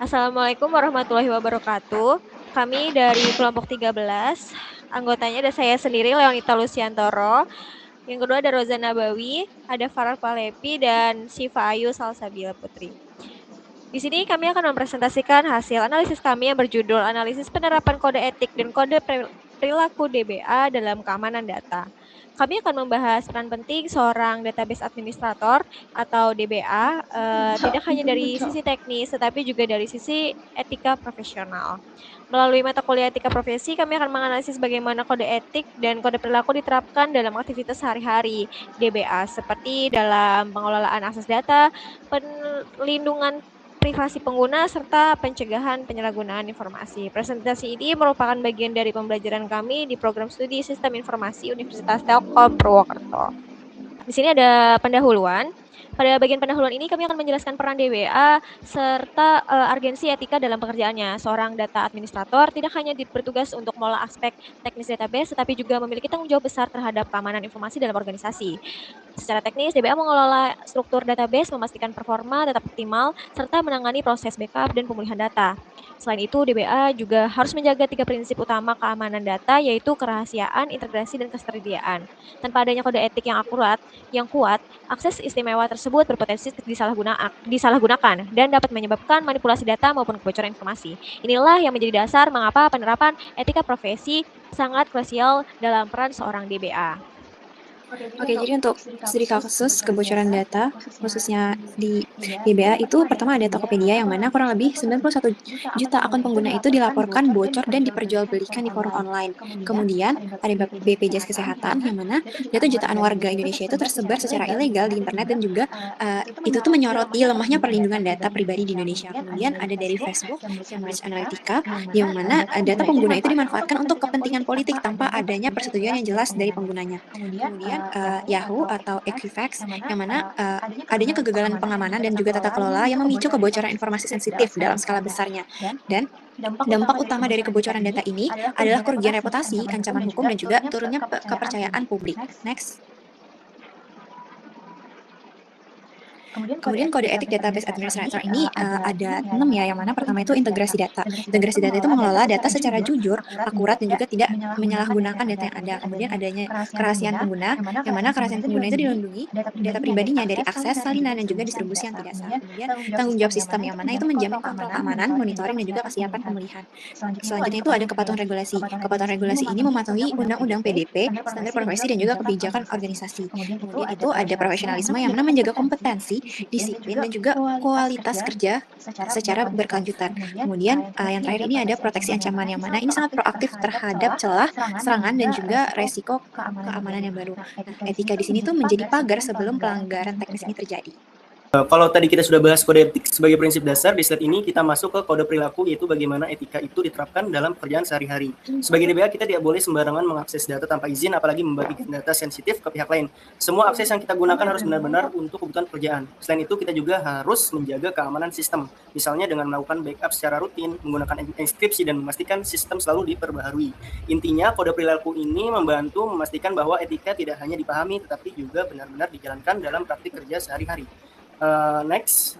Assalamualaikum warahmatullahi wabarakatuh. Kami dari kelompok 13, anggotanya ada saya sendiri, Leonita Lusiantoro. Yang kedua ada Roza Nabawi, ada Farah Palepi, dan Siva Ayu Salsabila Putri. Di sini kami akan mempresentasikan hasil analisis kami yang berjudul Analisis Penerapan Kode Etik dan Kode Perilaku DBA dalam Keamanan Data. Kami akan membahas peran penting seorang database administrator atau DBA, tidak hanya dari sisi teknis, tetapi juga dari sisi etika profesional. Melalui mata kuliah etika profesi, kami akan menganalisis bagaimana kode etik dan kode perilaku diterapkan dalam aktivitas sehari-hari DBA, seperti dalam pengelolaan akses data, perlindungan privasi pengguna, serta pencegahan penyalahgunaan informasi. Presentasi ini merupakan bagian dari pembelajaran kami di program studi Sistem Informasi Universitas Telkom Purwokerto. Di sini ada pendahuluan. Pada bagian pendahuluan ini kami akan menjelaskan peran DBA serta urgensi etika dalam pekerjaannya. Seorang data administrator tidak hanya bertugas untuk mengolah aspek teknis database, tetapi juga memiliki tanggung jawab besar terhadap keamanan informasi dalam organisasi. Secara teknis, DBA mengelola struktur database, memastikan performa tetap optimal, serta menangani proses backup dan pemulihan data. Selain itu, DBA juga harus menjaga 3 prinsip utama keamanan data, yaitu kerahasiaan, integrasi, dan ketersediaan. Tanpa adanya kode etik yang akurat, yang kuat, akses istimewa tersebut berpotensi disalahgunakan dan dapat menyebabkan manipulasi data maupun kebocoran informasi. Inilah yang menjadi dasar mengapa penerapan etika profesi sangat krusial dalam peran seorang DBA. Oke, jadi untuk studi kasus kebocoran data, khususnya di DBA itu pertama ada Tokopedia yang mana kurang lebih 91 juta akun pengguna itu dilaporkan bocor dan diperjualbelikan di forum online. Kemudian ada BPJS Kesehatan yang mana data jutaan warga Indonesia itu tersebar secara ilegal di internet dan juga itu tuh menyoroti lemahnya perlindungan data pribadi di Indonesia. Kemudian ada dari Facebook, Cambridge Analytica, yang mana data pengguna itu dimanfaatkan untuk kepentingan politik tanpa adanya persetujuan yang jelas dari penggunanya. Kemudian Yahoo atau Equifax yang mana adanya kegagalan pengamanan dan juga tata kelola yang memicu kebocoran informasi sensitif dalam skala besarnya. Dan dampak utama dari kebocoran data ini adalah kerugian reputasi, ancaman hukum, dan juga turunnya kepercayaan publik. Next. Kemudian kode etik database administrator ini ada 6 ya, yang mana pertama itu integrasi data. Integrasi data itu mengelola data secara jujur, akurat, dan juga tidak menyalahgunakan data yang ada. Kemudian adanya kerahasiaan pengguna, yang mana kerahasiaan pengguna itu dilindungi data pribadinya dari akses, salinan, dan juga distribusi yang tidak sah. Kemudian tanggung jawab sistem, yang mana itu menjamin kontrol keamanan, monitoring, dan juga kesiapan pemulihan. Selanjutnya itu ada kepatuhan regulasi. Kepatuhan regulasi ini mematuhi Undang-Undang PDP, standar profesi, dan juga kebijakan organisasi. Kemudian itu ada profesionalisme yang mana menjaga kompetensi, disiplin, dan juga kualitas kerja secara berkelanjutan. Kemudian yang terakhir ini ada proteksi ancaman, yang mana ini sangat proaktif terhadap celah, serangan, dan juga resiko keamanan yang baru. Nah, etika di sini tuh menjadi pagar sebelum pelanggaran teknis ini terjadi. Kalau tadi kita sudah bahas kode etik sebagai prinsip dasar, di slide ini kita masuk ke kode perilaku, yaitu bagaimana etika itu diterapkan dalam pekerjaan sehari-hari. Sebagai DBA, kita tidak boleh sembarangan mengakses data tanpa izin, apalagi membagikan data sensitif ke pihak lain. Semua akses yang kita gunakan harus benar-benar untuk kebutuhan pekerjaan. Selain itu, kita juga harus menjaga keamanan sistem, misalnya dengan melakukan backup secara rutin, menggunakan enkripsi, dan memastikan sistem selalu diperbaharui. Intinya, kode perilaku ini membantu memastikan bahwa etika tidak hanya dipahami, tetapi juga benar-benar dijalankan dalam praktik kerja sehari-hari. Next.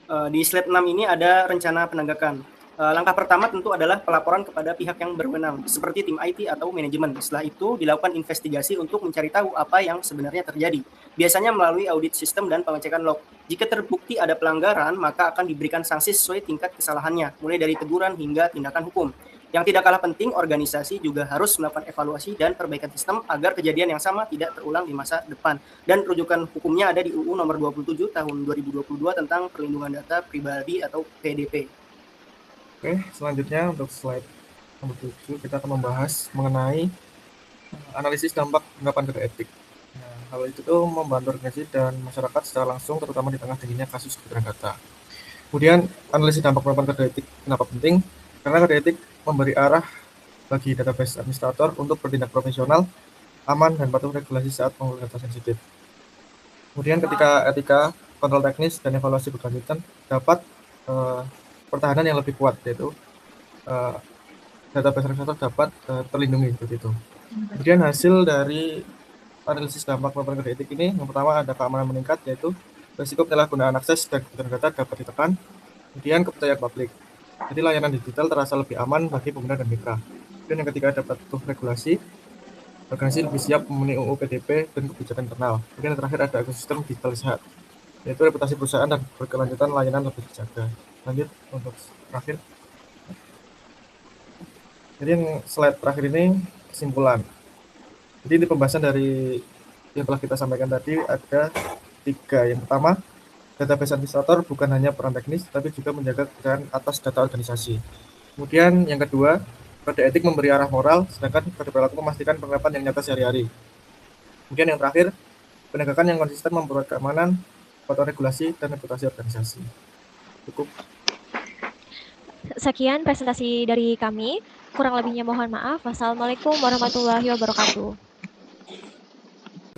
Di slide 6 ini ada rencana penegakan. Langkah pertama tentu adalah pelaporan kepada pihak yang berwenang, seperti tim IT atau manajemen. Setelah itu dilakukan investigasi untuk mencari tahu apa yang sebenarnya terjadi. Biasanya melalui audit sistem dan pengecekan log. Jika terbukti ada pelanggaran, maka akan diberikan sanksi sesuai tingkat kesalahannya, mulai dari teguran hingga tindakan hukum. Yang tidak kalah penting, organisasi juga harus melakukan evaluasi dan perbaikan sistem agar kejadian yang sama tidak terulang di masa depan. Dan rujukan hukumnya ada di UU nomor 27 tahun 2022 tentang perlindungan data pribadi atau PDP. Oke, selanjutnya untuk slide nomor 7 kita akan membahas mengenai analisis dampak penerapan kode etik. Nah, hal itu tuh membantu organisasi dan masyarakat secara langsung, terutama di tengah tingginya kasus kebocoran data. Kemudian analisis dampak penerapan kode etik kenapa penting? Karena kode etik memberi arah bagi database administrator untuk bertindak profesional, aman, dan patuh regulasi saat pengelolaan data sensitif. Kemudian ketika etika, kontrol teknis, dan evaluasi berkelanjutan dapat pertahanan yang lebih kuat, yaitu database administrator dapat terlindungi seperti itu. Kemudian hasil dari analisis dampak penerapan kode etik ini, yang pertama ada keamanan meningkat, yaitu risiko penyalahgunaan akses dan kebocoran data dapat ditekan. Kemudian kepercayaan publik. Jadi layanan digital terasa lebih aman bagi pengguna dan mitra. Dan yang ketiga ada patuh regulasi. Organisasi lebih siap memenuhi UU PDP dan kebijakan internal. Kemudian yang terakhir ada ekosistem digital sehat, yaitu reputasi perusahaan dan berkelanjutan layanan lebih terjaga. Lanjut untuk terakhir. Jadi yang slide terakhir ini kesimpulan. Jadi ini pembahasan dari yang telah kita sampaikan tadi ada 3. Yang pertama, database administrator bukan hanya peran teknis, tapi juga menjaga kepercayaan atas data organisasi. Kemudian yang kedua, kode etik memberi arah moral, sedangkan kode perilaku memastikan penerapan yang nyata sehari-hari. Kemudian yang terakhir, penegakan yang konsisten memperkuat keamanan, kepatuhan regulasi, dan reputasi organisasi. Cukup. Sekian presentasi dari kami. Kurang lebihnya mohon maaf. Wassalamualaikum warahmatullahi wabarakatuh.